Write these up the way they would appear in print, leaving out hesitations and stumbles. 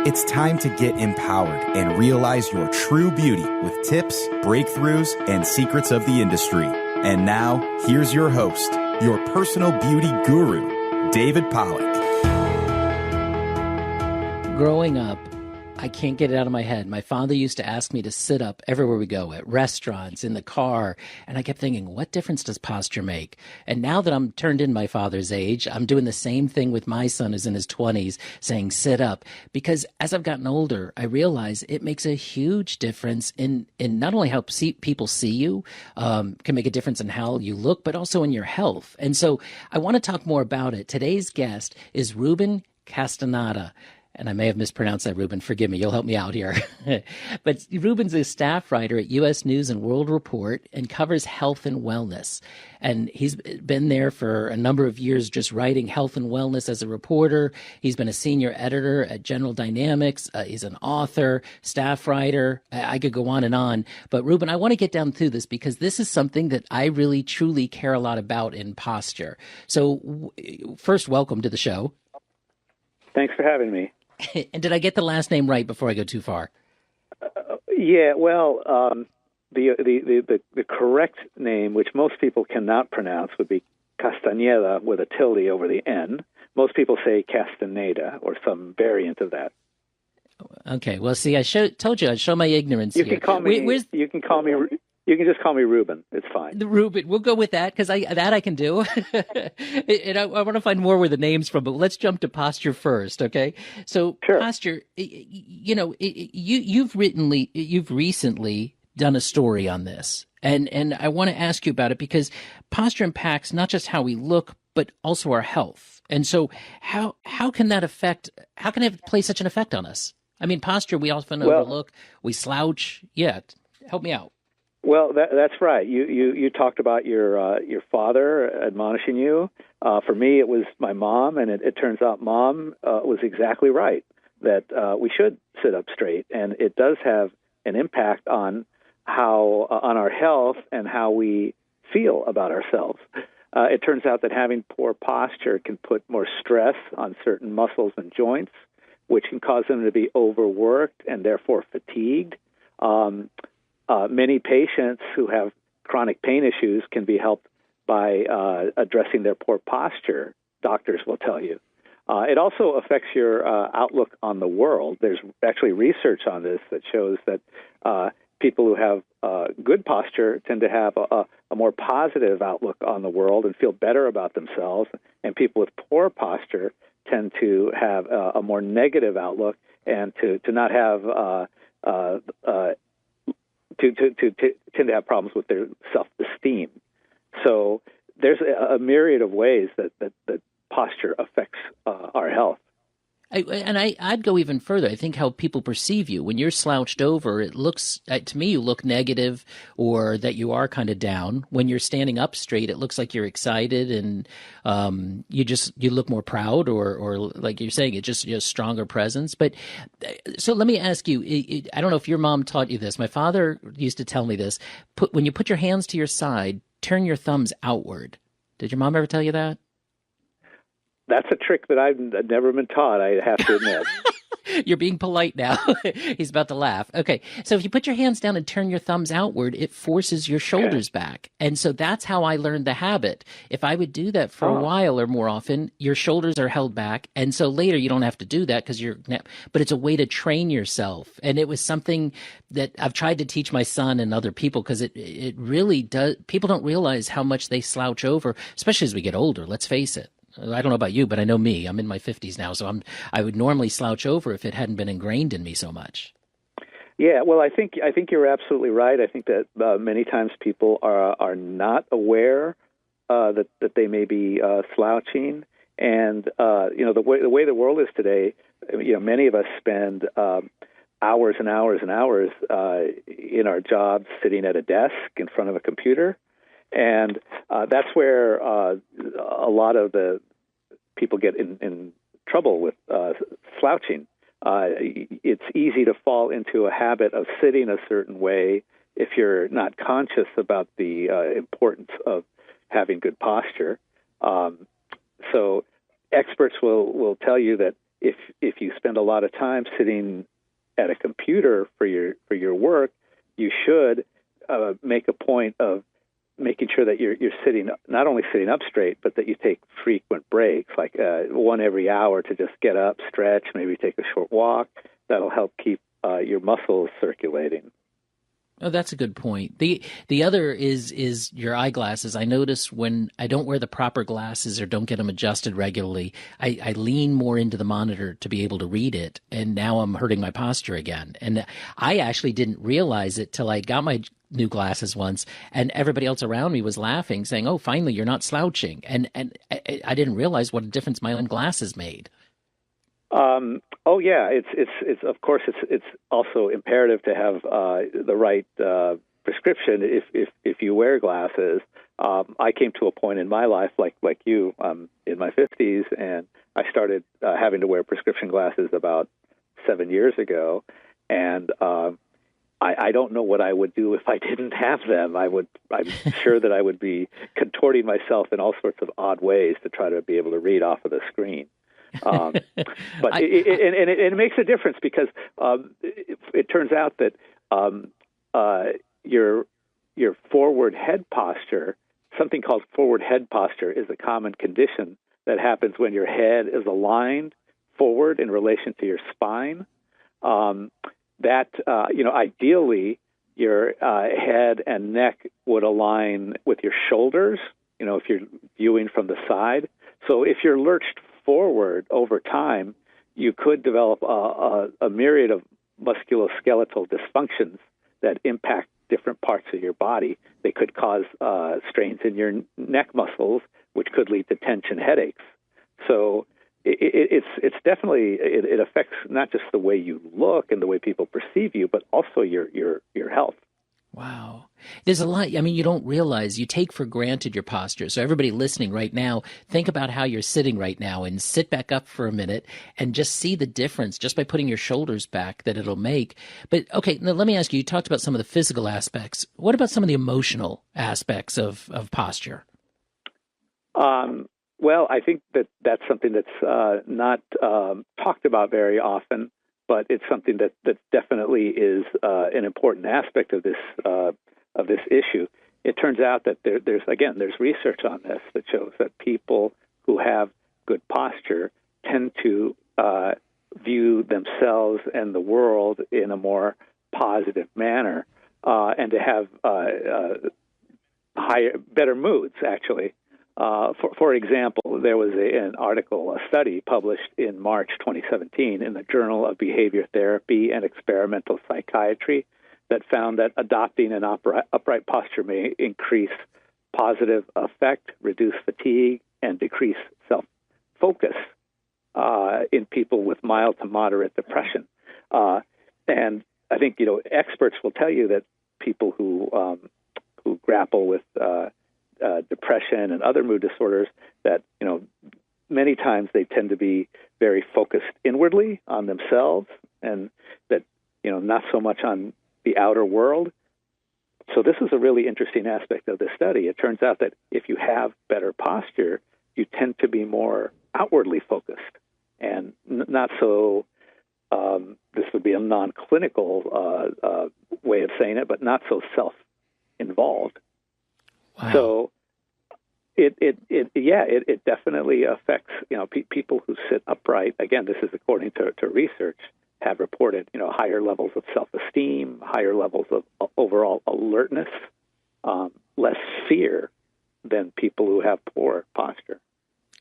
It's time to get empowered and realize your true beauty with tips, breakthroughs, and secrets of the industry. And now, here's your host, your personal beauty guru, David Pollock. Growing up, I can't get it out of my head. My father used to ask me to sit up everywhere we go, at restaurants, in the car. And I kept thinking, what difference does posture make? And now that I'm turned in my father's age, I'm doing the same thing with my son who's in his 20s, saying sit up. Because as I've gotten older, I realize it makes a huge difference in not only how people see you, can make a difference in how you look, but also in your health. And so I want to talk more about it. Today's guest is Ruben Castaneda. And I may have mispronounced that, Ruben. Forgive me. You'll help me out here. But Ruben's a staff writer at U.S. News and World Report and covers health and wellness. And he's been there for a number of years just writing health and wellness as a reporter. He's been a senior editor at General Dynamics. He's an author, staff writer. I could go on and on. But Ruben, I want to get down through this because this is something that I really, truly care a lot about in posture. So first, welcome to the show. Thanks for having me. And did I get the last name right before I go too far? Yeah, well, the correct name, which most people cannot pronounce, would be Castaneda with a tilde over the N. Most people say Castaneda or some variant of that. Okay, well, see, I told you I'd show my ignorance you here. Can call me, you can just call me Ruben. It's fine. The Ruben, we'll go with that because I can do. And I want to find more where the name's from, but let's jump to posture first, okay? So sure. Posture, you've recently done a story on this, and I want to ask you about it because posture impacts not just how we look, but also our health. And so how can it play such an effect on us? I mean, posture we often overlook. We slouch. Yeah, help me out. Well, that's right. You talked about your father admonishing you. For me, it was my mom, and it turns out Mom was exactly right that we should sit up straight, and it does have an impact on on our health and how we feel about ourselves. It turns out that having poor posture can put more stress on certain muscles and joints, which can cause them to be overworked and therefore fatigued. Many patients who have chronic pain issues can be helped by addressing their poor posture, doctors will tell you. It also affects your outlook on the world. There's actually research on this that shows that people who have good posture tend to have a more positive outlook on the world and feel better about themselves, and people with poor posture tend to have a more negative outlook and to not have to tend to have problems with their self-esteem. So there's a myriad of ways that posture affects our health. I'd go even further. I think how people perceive you. When you're slouched over, it looks, to me, you look negative or that you are kind of down. When you're standing up straight, it looks like you're excited and you look more proud or like you're saying, it just a stronger presence. But so let me ask you, I don't know if your mom taught you this. My father used to tell me this. When you put your hands to your side, turn your thumbs outward. Did your mom ever tell you that? That's a trick that I've never been taught, I have to admit. You're being polite now. He's about to laugh. Okay. So if you put your hands down and turn your thumbs outward, it forces your shoulders back. And so that's how I learned the habit. If I would do that for a while or more often, your shoulders are held back. And so later you don't have to do that but it's a way to train yourself. And it was something that I've tried to teach my son and other people because it really does. People don't realize how much they slouch over, especially as we get older. Let's face it. I don't know about you, but I know me. I'm in my 50s now, so I would normally slouch over if it hadn't been ingrained in me so much. Yeah, well, I think you're absolutely right. I think that many times people are not aware that they may be slouching, and the way the world is today, many of us spend hours and hours and hours in our jobs sitting at a desk in front of a computer. And that's where a lot of the people get in trouble with slouching. It's easy to fall into a habit of sitting a certain way if you're not conscious about the importance of having good posture. So experts will tell you that if you spend a lot of time sitting at a computer for your work, you should make a point of making sure that you're sitting, not only sitting up straight, but that you take frequent breaks, like one every hour, to just get up, stretch, maybe take a short walk. That'll help keep your muscles circulating. Oh, that's a good point. The other is your eyeglasses. I notice when I don't wear the proper glasses or don't get them adjusted regularly, I lean more into the monitor to be able to read it, and now I'm hurting my posture again. And I actually didn't realize it till I got my new glasses once, and everybody else around me was laughing, saying, "Oh, finally, you're not slouching." And I didn't realize what a difference my own glasses made. Oh yeah, it's of course it's also imperative to have the right prescription if you wear glasses. I came to a point in my life, like you, in my 50s, and I started having to wear prescription glasses about 7 years ago, and I don't know what I would do if I didn't have them. I'm sure that I would be contorting myself in all sorts of odd ways to try to be able to read off of the screen. But it makes a difference because it turns out that your forward head posture, something called forward head posture, is a common condition that happens when your head is aligned forward in relation to your spine. Ideally, your head and neck would align with your shoulders, if you're viewing from the side. So if you're lurched forward over time, you could develop a myriad of musculoskeletal dysfunctions that impact different parts of your body. They could cause strains in your neck muscles, which could lead to tension headaches. So it's definitely, it affects not just the way you look and the way people perceive you, but also your health. Wow. There's a lot. I mean, you don't realize, you take for granted your posture. So everybody listening right now, think about how you're sitting right now and sit back up for a minute and just see the difference just by putting your shoulders back that it'll make. But okay, now let me ask you, you talked about some of the physical aspects. What about some of the emotional aspects of posture? Well, I think that's something that's not talked about very often, but it's something that definitely is an important aspect of this issue. It turns out that there's research on this that shows that people who have good posture tend to view themselves and the world in a more positive manner, and to have better moods, actually. For example, there was a study published in March 2017 in the Journal of Behavior Therapy and Experimental Psychiatry that found that adopting an upright posture may increase positive affect, reduce fatigue, and decrease self-focus in people with mild to moderate depression. And I think experts will tell you that people who grapple with depression and other mood disorders, that many times they tend to be very focused inwardly on themselves, and that not so much on the outer world. So this is a really interesting aspect of this study. It turns out that if you have better posture, you tend to be more outwardly focused and not so. This would be a non-clinical way of saying it, but not so self-involved. Wow. So it definitely affects people who sit upright. Again, this is according to research, have reported higher levels of self-esteem, higher levels of overall alertness, less fear than people who have poor posture.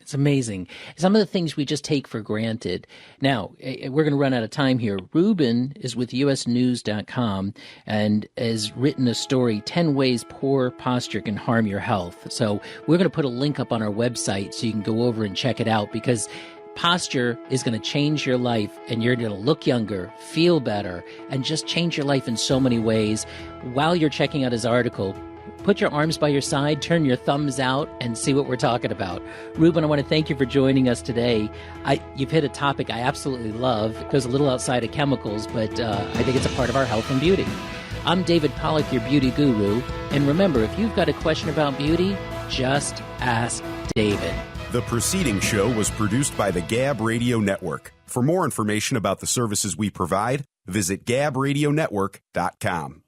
It's amazing. Some of the things we just take for granted. Now, we're going to run out of time here. Ruben is with usnews.com and has written a story, 10 Ways Poor Posture Can Harm Your Health. So we're going to put a link up on our website so you can go over and check it out, because posture is going to change your life, and you're going to look younger, feel better, and just change your life in so many ways. While you're checking out his article, put your arms by your side, turn your thumbs out, and see what we're talking about. Ruben, I want to thank you for joining us today. You've hit a topic I absolutely love. It goes a little outside of chemicals, but I think it's a part of our health and beauty. I'm David Pollack, your beauty guru. And remember, if you've got a question about beauty, just ask David. The preceding show was produced by the Gab Radio Network. For more information about the services we provide, visit gabradionetwork.com.